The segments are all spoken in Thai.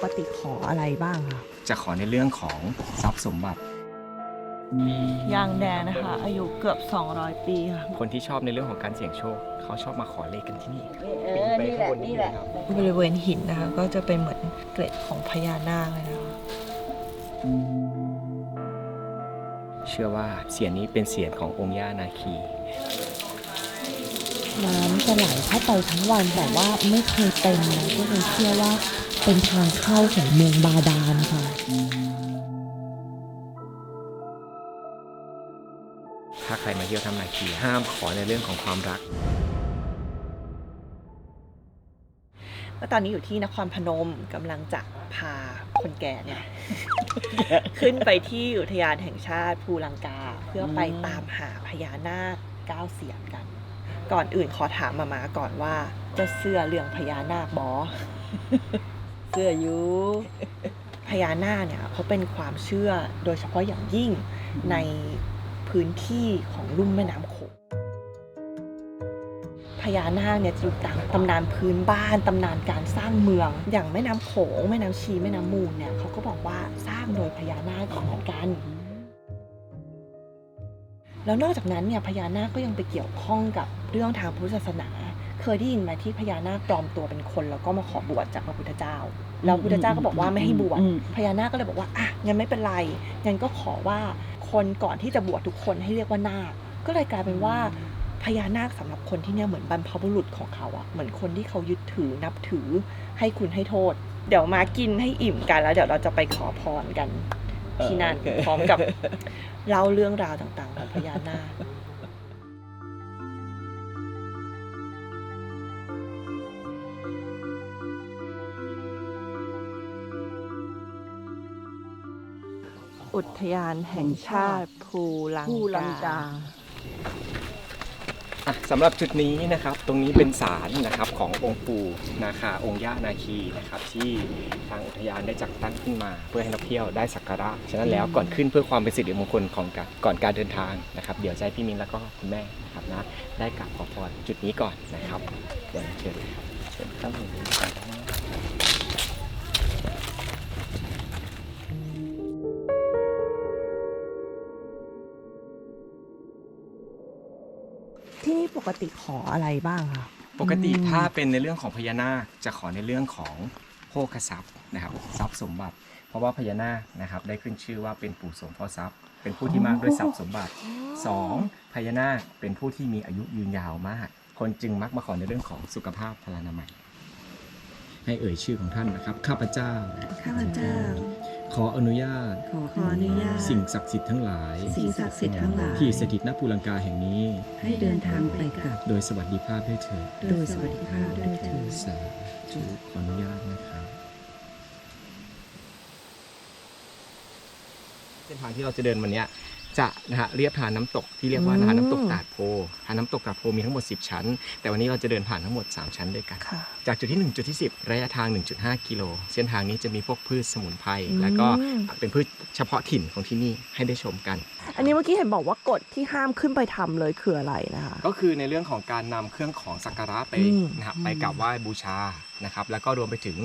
กติขออะไรบ้างคะจะขอในเรื่องของทรัพย์สมบัติยางแดงนะคะอายุเกือบ200 ปีค่ะคนที่ชอบในเรื่องของการเสี่ยงโชคเขาชอบมาขอเลขกันที่นี่ปีไปข้างบนนี่แหละบริเวณหินนะคะก็จะเป็นเหมือนเกล็ดของพญานาคเลยนะคะเชื่อว่าเสียนนี้เป็นเสียนขององค์ย่านาคีน้ำจะไหลเข้าไปทั้งวันแต่ว่าไม่เคยเต็มนะก็เลยเชื่อว่าเป็นทางเข้าของเมืองบาดาลค่ะถ้าใครมาเที่ยวถ้ำนาคีห้ามขอในเรื่องของความรักก็ตอนนี้อยู่ที่นครพนมกำลังจะพาคนแก่เนี่ย ขึ้นไปที่อุทยานแห่งชาติภูลังกาเพื่อไปตามหาพญานาค9 เสียนกันก่อนอื่นขอถามมาก่อนว่าจะเชื่อเรื่องพญานาคบอ เชื่ออยู่พญานาคเนี่ยเขาเป็นความเชื่อโดยเฉพาะอย่างยิ่งในพื้นที่ของลุ่มแม่น้ำโขงพญานาคเนี่ยจะอยู่ตามตำนานพื้นบ้านตำนานการสร้างเมืองอย่างแม่น้ำโขงแม่น้ำชีแม่น้ำมูลเนี่ยเขาก็บอกว่าสร้างโดยพญานาคเหมือนกันแล้วนอกจากนั้นเนี่ยพญานาคก็ยังไปเกี่ยวข้องกับเรื่องทางพุทธศาสนาเคยได้ยินไหมที่พญานาคปลอมตัวเป็นคนแล้วก็มาขอบวชจากพระพุทธเจ้าแล้วพระพุทธเจ้าก็บอกว่าไม่ให้บวชพญานาคก็เลยบอกว่าอ่ะงั้นไม่เป็นไรงั้นก็ขอว่าคนก่อนที่จะบวชทุกคนให้เรียกว่านาคก็เลยกลายเป็นว่าพญานาคสำหรับคนที่เนี่ยเหมือนบรรพบุรุษของเขาอะเหมือนคนที่เขายึดถือนับถือให้คุณให้โทษเดี๋ยวมากินให้อิ่มกันแล้วเดี๋ยวเราจะไปขอพรกันที่นั่นพร้อมกับเล่าเรื่องราวต่างๆของพญานาคอุทยานแห่งชาติภูลังกาสำหรับจุดนี้นะครับตรงนี้เป็นศาลนะครับขององค์ปู่นาคาองค์ย่านาคีนะครับที่ทางอุทยานได้จัดตั้งขึ้นมาเพื่อให้นักเที่ยวได้สักการะฉะนั้นแล้วก่อนขึ้นเพื่อความเป็นสิริมงคลของก่อนการเดินทางนะครับเดี๋ยวจะให้พี่มินแล้วก็คุณแม่นะครับนะได้กราบขอพรจุดนี้ก่อนนะครับเดี๋ยวเชิญครับเชิญครับที่นี่ปกติขออะไรบ้างคะปกติถ้าเป็นในเรื่องของพญานาคจะขอในเรื่องของโภคทรัพย์นะครับทรัพย์สมบัติเพราะว่าพญานาคนะครับได้ขึ้นชื่อว่าเป็นปู่โสมพ่อทรัพย์เป็นผู้ที่มากด้วยทรัพย์สมบัติ2พญานาคเป็นผู้ที่มีอายุยืนยาวมากคนจึงมักมาขอในเรื่องของสุขภาพพลานามัยให้เอ่ยชื่อของท่านนะครับข้าพเจ้าขออนุญาตสิ่งศักดิ์สิทธิ์ทั้งหลายที่สถิตณภูลังกาแห่งนี้ให้เดินทางไปกลับโดยสวัสดิภาพด้วยเถิดสาธุขออนุญาตนะครับเส้นทางที่เราจะเดินวันนี้จะเรียบทานน้ำตกที่เรียกว่าน้ำตกตาดโพทานน้ำตกตาดโพมีทั้งหมด10ชั้นแต่วันนี้เราจะเดินผ่านทั้งหมด3ชั้นด้วยกันจากจุดที่1จุดที่10ระยะทาง 1.5 กิโลเส้นทางนี้จะมีพวกพืชสมุนไพรแล้วก็เป็นพืชเฉพาะถิ่นของที่นี่ให้ได้ชมกันอันนี้เมื่อกี้เห็นบอกว่ากฎที่ห้ามขึ้นไปทำเลยคืออะไรนะคะก็คือในเรื่องของการนำเครื่องของสักการะไปไปกราบไหว้บูชานะครับแล้วก็รวมไปถึง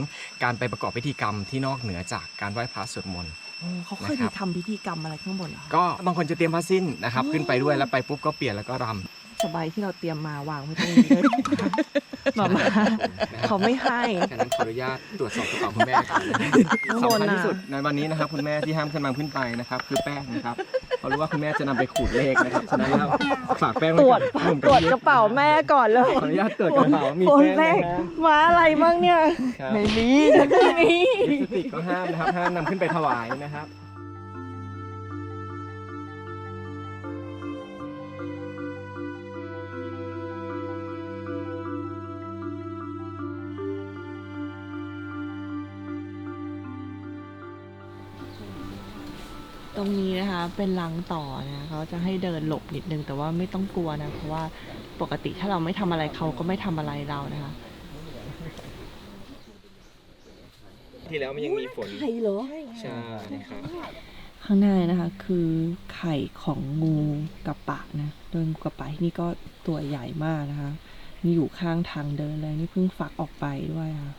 การไปประกอบพิธีกรรมที่นอกเหนือจากการไหว้พระสวดมนต์เขาเคยมีทำพิธีกรรมอะไรข้างบนเหรอก็บางคนจะเตรียมผ้าสิ้นนะครับขึ้นไปด้วยแล้วไปปุ๊บก็เปลี่ยนแล้วก็รำสบายที่เราเตรียมมาวางไว้ตรงนี้เลยมาเขาไม่ให้ฉะนั้นขออนุญาตตรวจสอบกระเป๋าคุณแม่ก่อนสำคัญที่สุดในวันนี้นะครับคุณแม่ที่ห้ามขึ้นมาขึ้นไปนะครับคือแป้งนะครับเพราะรู้ว่าคุณแม่จะนำไปขูดเลขนะครับฉะนั้นแล้วฝากแป้งไว้ก่อนตรวจกระเป๋าแม่ก่อนเลยขออนุญาตตรวจกระเป๋ามีแป้งมาอะไรบ้างเนี่ยไม่มีลิปสติกก็ห้ามนะครับห้ามนำขึ้นไปถวายนะครับตรงนี้นะคะเป็นรังต่อนะเขาจะให้เดินหลบนิดนึงแต่ว่าไม่ต้องกลัวนะเพราะว่าปกติถ้าเราไม่ทำอะไรเขาก็ไม่ทำอะไรเรานะคะที่แล้วมันยังมีฝนไข่เหรอใช่ครับข้างหน้านะคะคือไข่ของงูกระปะนะโดยงูกระปะที่นี่ก็ตัวใหญ่มากนะคะนี่อยู่ข้างทางเดินเลยนี่เพิ่งฟักออกไปด้วยค่ะ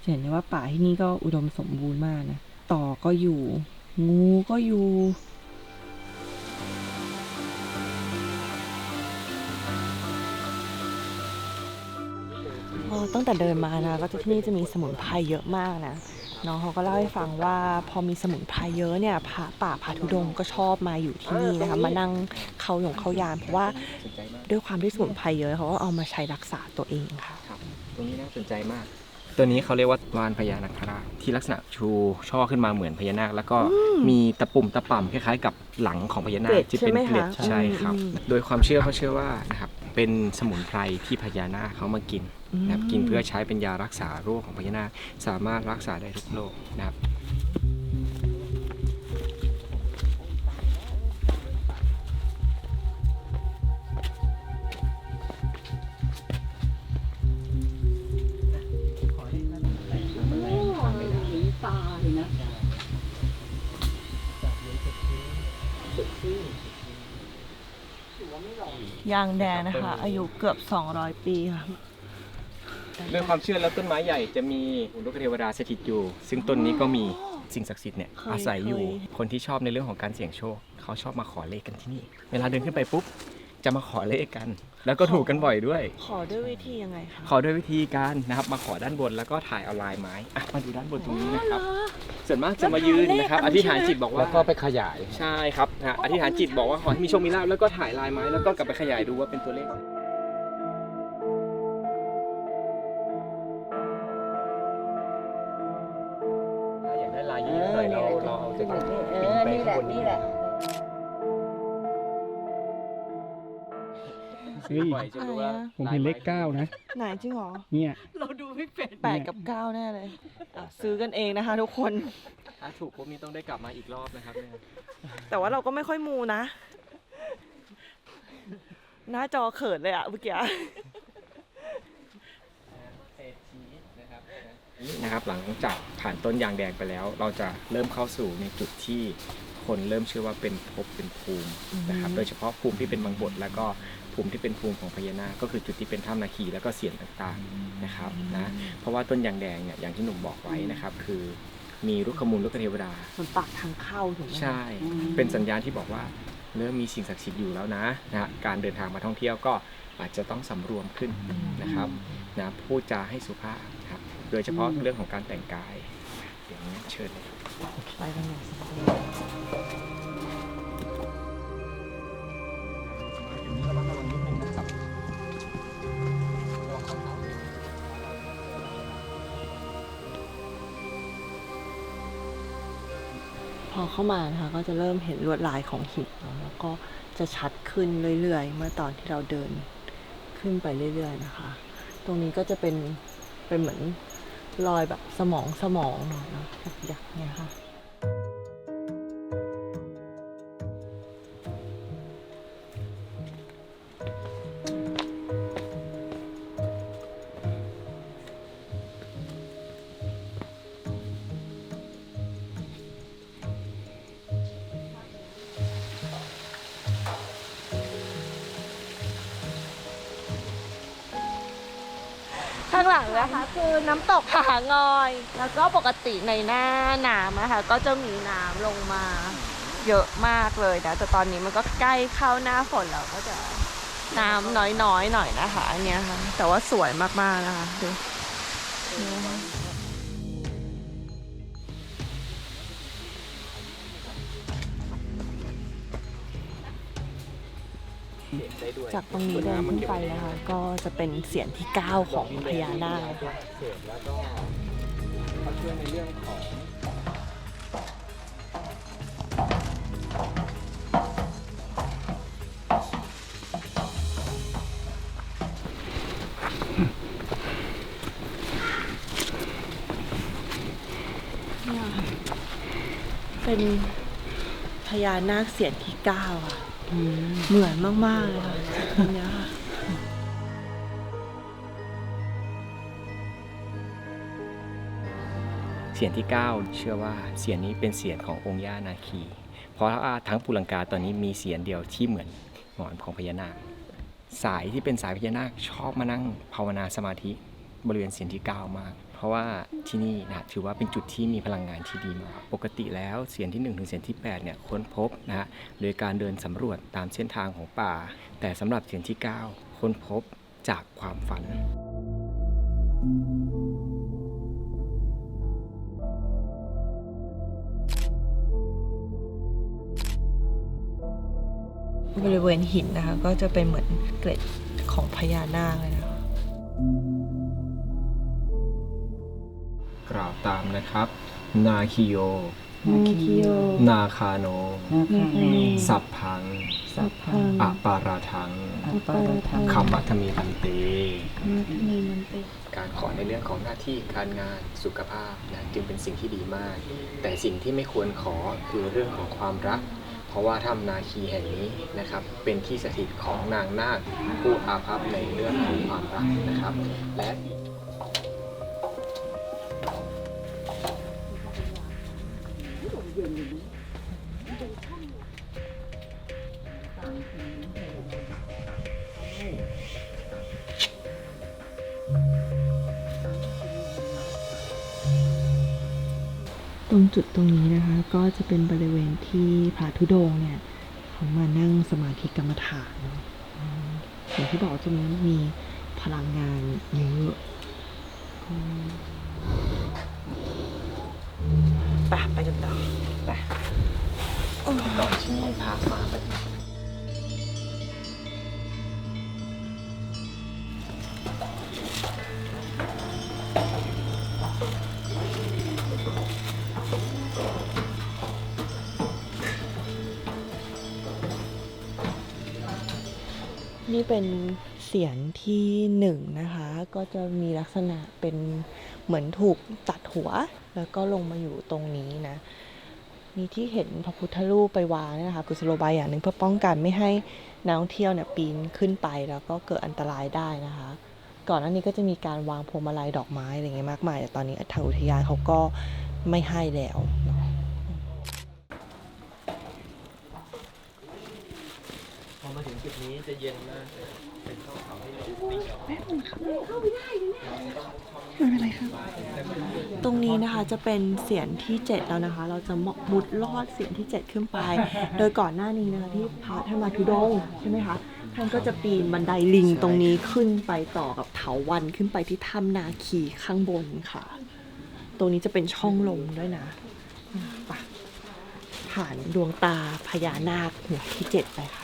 เห็นได้ว่าป่าที่นี่ก็อุดมสมบูรณ์มากนะต่อก็อยู่ งูก็อยู่ตั้งแต่เดินมานะก็ที่นี่จะมีสมุนไพรเยอะมากนะน้องเขาก็เล่าให้ฟังว่าพอมีสมุนไพรเยอะเนี่ยพระป่าพระธุดงค์ก็ชอบมาอยู่ที่นี่นะคะมานั่งเข้ายามเพราะว่าด้วยความที่สมุนไพรเยอะเขาก็เอามาใช้รักษาตัวเองค่ะ ครับตรงนี้น่าสนใจมาก ตัวนี้เขาเรียกว่าวานพญานาคราชที่ลักษณะชูช่อขึ้นมาเหมือนพญานาคแล้วก็มีตะปุ่มตะป่ำคล้ายๆกับหลังของพญานาคที่เป็นเกล็ดใช่ครับโดยความเชื่อเขาเชื่อว่านะครับเป็นสมุนไพรที่พญานาคเขามากินนะครับกินเพื่อใช้เป็นยารักษาโรคของพญานาคสามารถรักษาได้ทุกโรคนะครับยางแดงนะคะอายุเกือบ200 ปีค่ะ เรื่องความเชื่อแล้วต้นไม้ใหญ่จะมีลูกเทวดาสถิตอยู่ซึ่งต้นนี้ก็มีสิ่งศักดิ์สิทธิ์เนี่ยอาศัยอยู่คนที่ชอบในเรื่องของการเสี่ยงโชคเขาชอบมาขอเลขกันที่นี่เวลาเดินขึ้นไปปุ๊บจะมาขอเลขกันแล้วก็ถูกกันบ่อยด้วย ขอด้วยวิธียังไงคะ ขอด้วยวิธีการนะครับมาขอด้านบนแล้วก็ถ่ายเอาลายไม้มาดูด้านบนตรงนี้นะครับส่วนมากจะมายืนนะครับอธิษฐานจิตบอกว่า แล้วก็ไปขยาย ใช่ครับอธิษฐานจิตบอกว่าขอให้มีโชคมีลาภแล้วก็ถ่ายลายไม้แล้วก็กลับไปขยายดูว่าเป็นตัวเลขถ้าอยากได้ลายเยอะๆหน่อยเราเอาจะต้องปีนไปข้างบนนี่แหละ เฮ้ย จะรู้ว่า ผมเห็นเลข 9 นะ ไหนจริงเหรอ เนี่ย เราดูไม่เป็น8 กับ 9 แน่เลยซื้อกันเองนะคะทุกคน ถ้าถูกปุ๊บนี่ต้องได้กลับมาอีกรอบนะครับเนี่ย แต่ว่าเราก็ไม่ค่อยมูนะ หน้าจอเขินเลยอะเมื่อกี้ นะครับหลังจากผ่านต้นยางแดงไปแล้ว เราจะเริ่มเข้าสู่ในจุดที่คนเริ่มเชื่อว่าเป็นภพเป็นภูมินะครับโดยเฉพาะภูมิที่เป็นบางบทแล้วก็ภูมิที่เป็นภูมิของพญานาคก็คือจุดที่เป็นถ้ำนาคีแล้วก็เสียนต่างๆนะครับนะเพราะว่าต้นยางแดงเนี่ยอย่างที่หนุ่มบอกไว้นะครับคือมีลูกขมูลลูกเทวดา มันปากทางเข้าถูกไหม ใช่ เป็นสัญญาณที่บอกว่าเริ่มมีสิ่งศักดิ์สิทธิ์อยู่แล้วนะการเดินทางมาท่องเที่ยวก็อาจจะต้องสำรวมขึ้นนะครับนะพูดจาให้สุภาพครับโดยเฉพาะเรื่องของการแต่งกายอย่างนี้เชิญเลย ไปกันอย่างสบายพอเข้ามานะคะก็จะเริ่มเห็นลวดลายของหินเนาะแล้วก็จะชัดขึ้นเรื่อยๆเมื่อตอนที่เราเดินขึ้นไปเรื่อยๆนะคะ ตรงนี้ก็จะเป็นเหมือนรอยแบบสมองหน่อยเนาะหยักๆเนี่ยค่ะ ข้างหลังนะคะคือน้ำตกผางอย แล้วก็ปกติในหน้าน้ำนะคะก็จะมีน้ำลงมาเยอะมากเลยนะแต่ตอนนี้มันก็ใกล้เข้าหน้าฝนแล้วก็จะน้ำน้อยๆหน่อยนะคะอันเนี้ยค่ะแต่ว่าสวยมากๆนะคะดูจากตรงนี้เดินขึ้นไปนะคะก็จะเป็นเสียงที่ 9 ของพญานาคนะคะ แล้วก็เขาเชื่อในเรื่องของ เป็นพญานาคเสียงที่ 9 อ่ะเหมือนมากๆเลยค่ะอันเนี้ยค่ะเสียงที่ 9 เชื่อว่าเสียงนี้เป็นเสียงขององค์ย่านาคี เพราะว่าทั้งภูลังกาตอนนี้มีเสียงเดียวที่เหมือนหงอนของพญานาคสายที่เป็นสายพญานาคชอบมานั่งภาวนาสมาธิบริเวณเสียงที่ 9 มาก เพ ราะว่าที่นี่นะถือว่าเป็นจุดที่มีพลังงานที่ดีมากปกติแล้วเสียงที่1ถึงเสียงที่8เนี่ยค้นพบนะฮะโดยการเดินสำรวจตามเส้นทางของป่าแต่สำหรับเสียงที่9ค้นพบจากความฝัน บริเวณหินนะคะก็จะเป็นเหมือนเกล็ดของพญานาคเลยนะคะ กล่าวตามนะครับ นาคิโย นาคาโน สัพพัง อปาราทังคัมมัทมีพันเต การขอในเรื่องของหน้าที่การงานสุขภาพนะจึงเป็นสิ่งที่ดีมาก แต่สิ่งที่ไม่ควรขอคือเรื่องของความรัก เพราะว่าถ้ำนาคีแห่งนี้นะครับเป็นที่สถิตของนางนาคผู้อาภัพในเรื่องของความรักนะครับและ ตรงจุดตรงนี้นะคะก็จะเป็นบริเวณที่พระธุดงค์เนี่ยเขามานั่งสมาธิกรรมฐานเนาะอย่างที่บอกตรงนี้มีพลังงานเยอะไปกันต่อ ไปก่อนที่พามาไปนี่เป็นเสียงที่หนึ่งนะคะ ก็จะมีลักษณะเป็นเหมือนถูกตัดหัว แล้วก็ลงมาอยู่ตรงนี้นะมีที่เห็นพระพุทธรูปไปวางเนี่ยนะคะกุศโลบายอย่างหนึ่งเพื่อป้องกันไม่ให้นักท่องเที่ยวเนี่ยปีนขึ้นไปแล้วก็เกิดอันตรายได้นะคะ ก่อนหน้านี้ก็จะมีการวางพวงมาลัยดอกไม้อะไรเงี้ยมากมายแต่ตอนนี้ทางอุทยานเขาก็ไม่ให้แล้วเนาะ พอมาถึงจุดนี้จะเย็นมากเลยเป็นช่องเขาให้เราตีออก ตรงนี้นะคะจะเป็นเสียงที่ 7 แล้วนะคะ เราจะมุดลอดเสียงที่ 7 ขึ้นไป โดยก่อนหน้านี้นะคะที่พระท่านมาธุดงค์ใช่ไหมคะท่านก็จะปีนบันไดลิงตรงนี้ขึ้นไปต่อกับเถาวัลย์ขึ้นไปที่ถ้ำนาคีข้างบนค่ะ ตรงนี้จะเป็นช่องลมด้วยนะไปผ่านดวงตาพญานาคหัวที่ 7 ไปค่ะ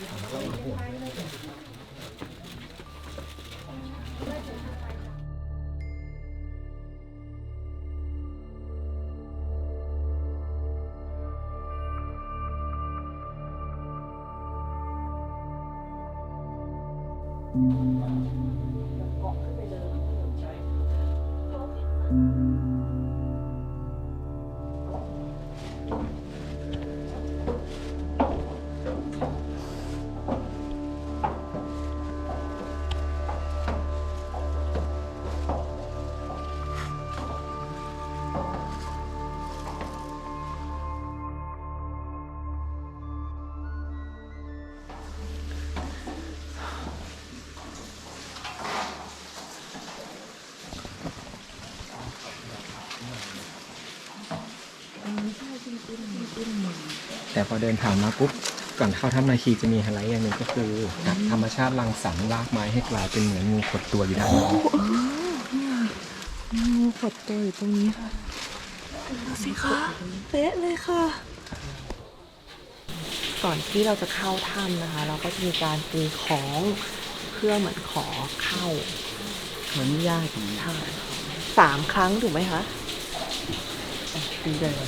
แต่พอเดินผ่านมาปุ๊บก่อนเข้าถ้ำนาคีจะมีไฮไลท์อย่างหนึ่งก็คือธรรมชาติรังสรรค์รากไม้ให้กลายเป็นเหมือนงูขดตัวอยู่ด้านใน งูขดตัวอยู่ตรงนี้ค่ะดูสิคะเป๊ะเลยค่ะ ก่อนที่เราจะเข้าถ้ำนะคะ เราก็จะมีการตีของเพื่อเหมือนขอเข้า ขออนุญาต ใช่3 ครั้งถูกไหมคะตีเลยนะ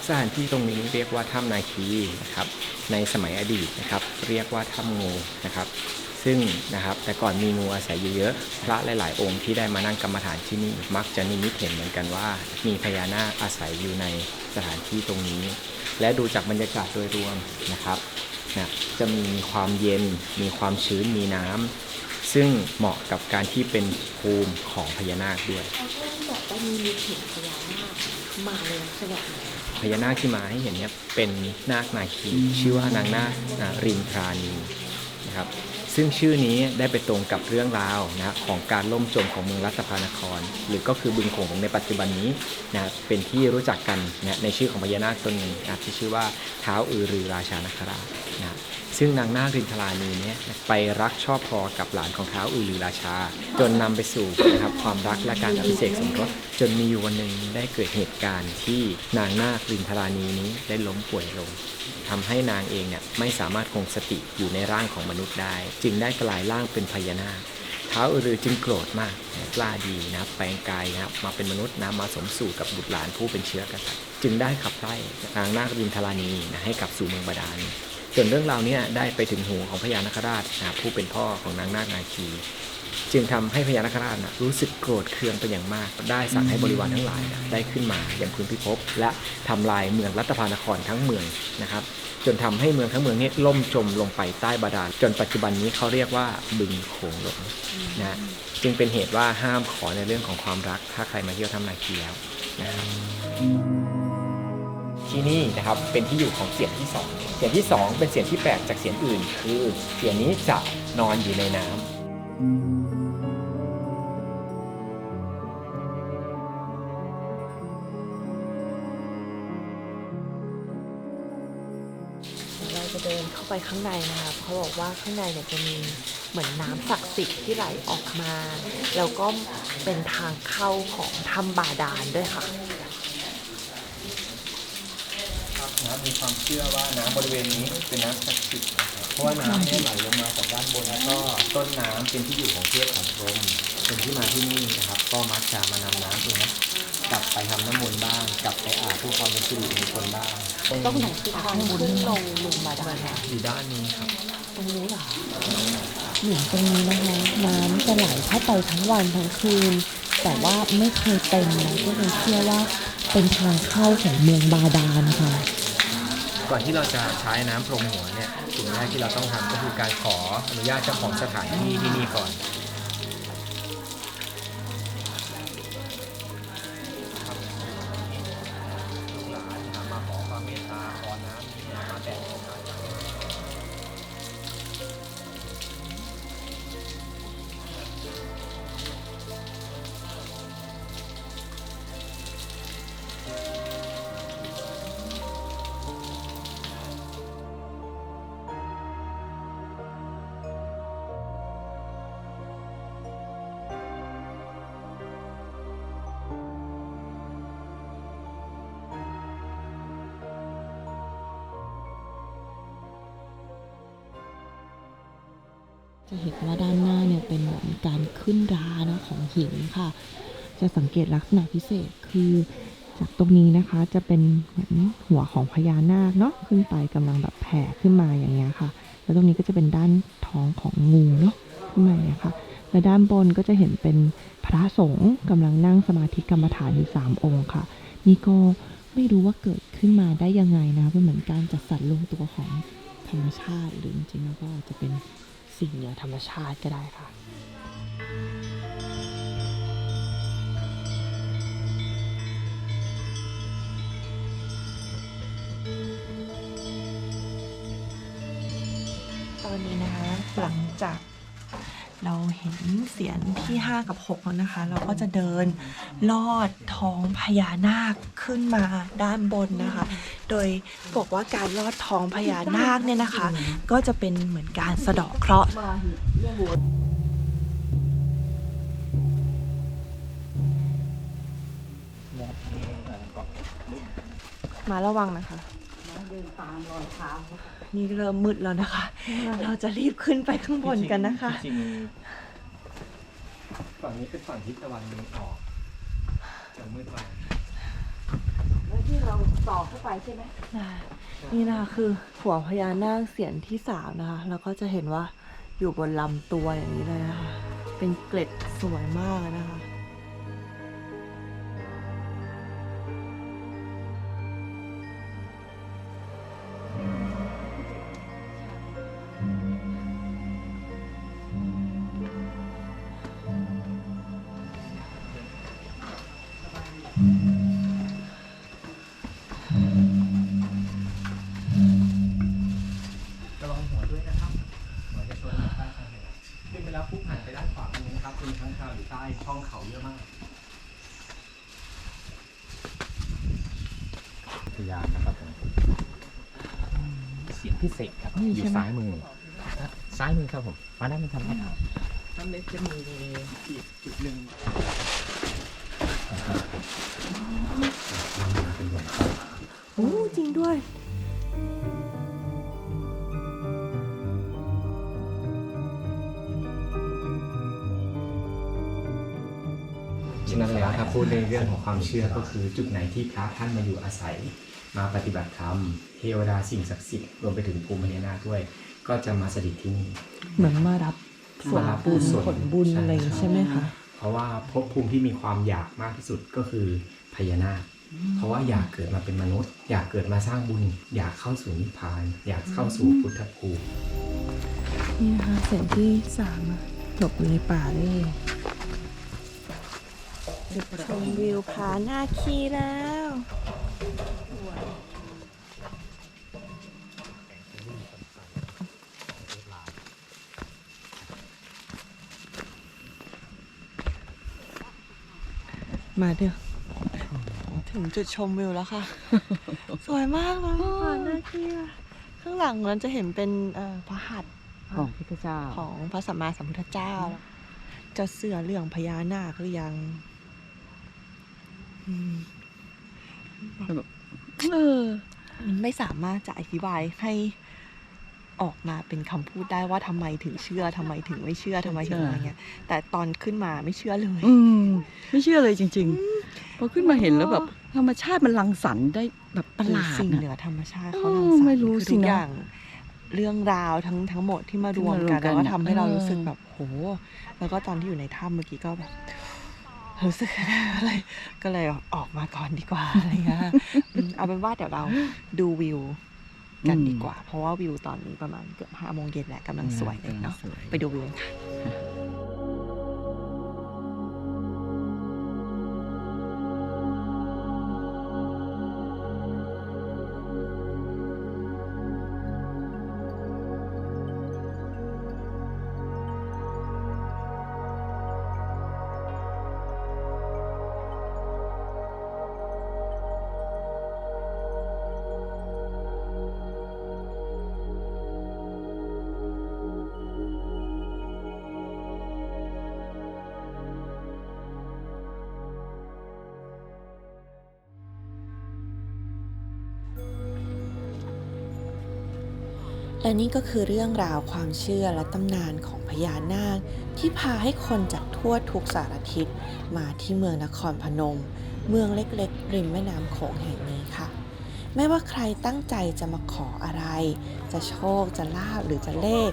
สถานที่ตรงนี้เรียกว่าถ้ำนาคีนะครับในสมัยอดีตนะครับเรียกว่าถ้ำงูนะครับซึ่งนะครับแต่ก่อนมีงูอาศัยอยู่เยอะพระหลายๆองค์ที่ได้มานั่งกรรมฐานที่นี่มักจะนิมิตเห็นเหมือนกันว่ามีพญานาคอาศัยอยู่ในสถานที่ตรงนี้ และดูจากบรรยากาศโดยรวมนะครับจะมีความเย็นมีความชื้นมีน้ำ ซึ่งเหมาะกับการที่เป็นภูมิของพญานาคด้วย เขาก็บอกว่ามีเห็นพญานาคมาเลยสวัสดี พญานาคที่มาให้เห็นเนี่ยเป็นนาคนาคีชื่อว่านางนาครินทรานีนะครับซึ่งชื่อนี้ได้ไปตรงกับเรื่องราวนะของการล่มจมของเมืองรัตภานครหรือก็คือบึงโขงในปัจจุบันนี้นะเป็นที่รู้จักกันนะในชื่อของพญานาคตนหนึ่งนะที่ชื่อว่าท้าวอือรือราชานคราชนะซึ่งนางนาครินทรานีเนี่ยไปรักชอบพอกับหลานของท้าวอือรือราชาจนนำไปสู่นะครับความรักและการอภิเษกสมรสจนมีอยู่วันหนึ่งได้เกิดเหตุการณ์ที่นางนาครินทรานีนี้ได้ล้มป่วยลงทำให้นางเองเนี่ยไม่สามารถคงสติอยู่ในร่างของมนุษย์ได้จึงได้กลายร่างเป็นพญานาคท้าวอือรือจึงโกรธมากกล้าดีนะแปลงกายนะครับมาเป็นมนุษย์นะมาสมสู่กับบุตรหลานผู้เป็นเชื้อกษัตริย์จึงได้ขับไล่นางนาครินทรานีนะให้กลับสู่เมืองบาดาลจนเรื่องราวนี้ได้ไปถึงหูของพญานาคราชนะผู้เป็นพ่อของนางนาคนาคีจึงทำให้พญานาคราชนะรู้สึกโกรธเคืองเป็นอย่างมากได้สั่งให้บริวารทั้งหลายนะได้ขึ้นมายังพื้นพิภพและทำลายเมืองรัตภานครทั้งเมืองนะครับจนทำให้เมืองทั้งเมืองนี้ล่มจมลงไปใต้บาดาลจนปัจจุบันนี้เขาเรียกว่าบึงโขงหลงนะจึงเป็นเหตุว่าห้ามขอในเรื่องของความรักถ้าใครมาเที่ยวถ้ำนาคีแล้วนะครับที่นี่นะครับเป็นที่อยู่ของเสียงที่สองเสียงที่สองเป็นเสียงที่แปลกจากเสียงอื่นคือเสียงนี้จะนอนอยู่ในน้ำ เราจะเดินเข้าไปข้างในนะคะเขาบอกว่าข้างในเนี่ยจะมีเหมือนน้ำศักดิ์สิทธิ์ที่ไหลออกมาแล้วก็เป็นทางเข้าของถ้ำบาดาลด้วยค่ะ นะมีความเชื่อว่าน้ำบริเวณนี้เป็นน้ำศักดิ์สิทธิ์นะครับเพราะว่าน้ำเนี่ยไหลลงมาจากด้านบนแล้วก็ต้นน้ำเป็นที่อยู่ของเทพสังคมคนที่มาที่นี่นะครับก็มักจะมานำน้ำตรงนี้กลับไปทำน้ำมนต์บ้างกลับไปอาบผู้ความเป็นสิริมงคลบ้าง ต้องไหนคือทางขึ้นลงลงบาดาลค่ะ อยู่ด้านนี้ครับ ตรงนี้เหรอ เหมือนตรงนี้นะคะน้ำจะไหลเข้าไปทั้งวันทั้งคืน แต่ว่าไม่เคยเต็มนะก็เลยเชื่อว่าเป็นทางเข้าของเมืองบาดาลค่ะ ก่อนที่เราจะใช้น้ำพรมหัวเนี่ยสิ่งแรกที่เราต้องทำก็คือการขออนุญาตเจ้าของสถานที่ที่นี่ก่อนมาขอความเมตตาขอน้ำมาแต่งของน้ำ จะเห็นว่าด้านหน้าเนี่ยเป็นเหมือนการขึ้นรานะของหินค่ะ จะสังเกตลักษณะพิเศษคือจากตรงนี้นะคะจะเป็นเหมือนหัวของพญานาคเนาะขึ้นไปกำลังแบบแผ่ขึ้นมาอย่างเงี้ยค่ะแล้วตรงนี้ก็จะเป็นด้านท้องของงูเนาะขึ้นมาเนี่ยค่ะและด้านบนก็จะเห็นเป็นพระสงฆ์กำลังนั่งสมาธิกรรมฐานอยู่3 องค์ค่ะนี่ก็ไม่รู้ว่าเกิดขึ้นมาได้ยังไงนะคะเป็นเหมือนการจัดสรรลงตัวของธรรมชาติหรือจริงๆแล้วก็จะเป็นสิ่งเหนือธรรมชาติก็ได้ค่ะ ตอนนี้นะคะหลังจากเราเห็นเสียนที่5กับ6แล้วนะคะ เราก็จะเดินลอดท้องพญานาคขึ้นมาด้านบนนะคะ โดยบอกว่าการลอดท้องพญานาคเนี่ยนะคะ ก็จะเป็นเหมือนการสะเดาะเคราะห์มาระวังนะคะนี่เริ่มมืดแล้วนะคะ เราจะรีบขึ้นไปข้างบนกันนะคะ จริงๆฝั่งนี้เป็นฝั่งทิศตะวันออกจะมืดไป นี่นะคะคือหัวพญานาคเสียนที่3นะคะแล้วก็จะเห็นว่าอยู่บนลำตัวอย่างนี้เลยนะคะเป็นเกล็ดสวยมากนะคะ ระวังหัวด้วยนะครับหัวจะชนกับใต้ทางเดินขึ้นไปแล้วปุ๊บหันไปด้านขวาตรงนี้นะครับมีค้างคาวอยู่ใต้ช่องเขาเยอะมาก พยานนะครับผมเสียงพิเศษครับอยู่ซ้ายมือครับผมมาได้ไหมครับ ท่านเล็กจะมีอีกจุดหนึ่ง โอ้จริงด้วย ฉะนั้นแล้วถ้าพูดในเรื่องของความเชื่อก็คือจุดไหนที่พระท่านมาอยู่อาศัยมาปฏิบัติธรรมเทวดาสิ่งศักดิ์สิทธิ์รวมไปถึงภูมิพญานาคด้วย ก็จะมาสถิตที่นี่ เหมือนมารับส่วนบุญผลบุญอะไรอย่างนี้ใช่ไหมคะ เพราะว่าภพภูมิที่มีความอยากมากที่สุดก็คือพญานาค เพราะว่าอยากเกิดมาเป็นมนุษย์ อยากเกิดมาสร้างบุญ อยากเข้าสู่นิพพาน อยากเข้าสู่พุทธภูมิ นี่นะคะเสียงที่3หลบอยู่ในป่าได้เลย ชมวิวผาหน้าคีแล้ว มาเด้อ ถึงจุดชมวิวแล้วค่ะ สวยมากเลยผาหน้าคีอะข้างหลังนั้นจะเห็นเป็นพระหัตถ์ ของพุทธเจ้า ของพระสัมมาสัมพุทธเจ้า จะเสื่อเรื่องพญานาคหรือยังมันไม่สามารถจะอธิบายให้ออกมาเป็นคำพูดได้ว่าทำไมถึงเชื่อทำไมถึงไม่เชื่อทำไมถึงอะไรเงี้ย แต่ตอนขึ้นมาไม่เชื่อเลย ไม่เชื่อเลยจริงๆพอขึ้นมาเห็นแล้วแบบธรรมชาติมันรังสรรค์ได้แบบประหลาด สิ่งเหนื นะ อธรรมชาติเขารังสรรค์ ไม่รู้ คือ สิ ทุก นะ อย่างเรื่องราวทั้งหมดที่มารวมกัน ที่มารวมกัน แล้วก็ทำให้เรารู้สึก เออ แบบโหแล้วก็ตอนที่อยู่ในถ้ำเมื่อกี้ก็แบบรู้สึกอะไรก็เลยออกมาก่อนดีกว่าอะไรเงี้ยเอาเป็นว่าเดี๋ยวเราดูวิวกันดีกว่า เพราะว่าวิวตอนนี้ประมาณเกือบ5 โมงเย็นแหละกำลังสวยเลยเนาะ สวย ไปดูวิวกันค่ะ และนี่ก็คือเรื่องราวความเชื่อและตำนานของพญานาคที่พาให้คนจากทั่วทุกสารทิศมาที่เมืองนครพนม เมืองเล็กๆริมแม่น้ำโขงแห่งนี้ค่ะ ไม่ว่าใครตั้งใจจะมาขออะไร จะโชคจะลาภหรือจะเลข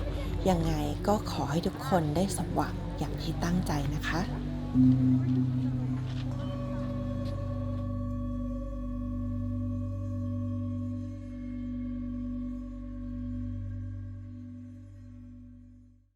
ยังไงก็ขอให้ทุกคนได้สมหวังอย่างที่ตั้งใจนะคะ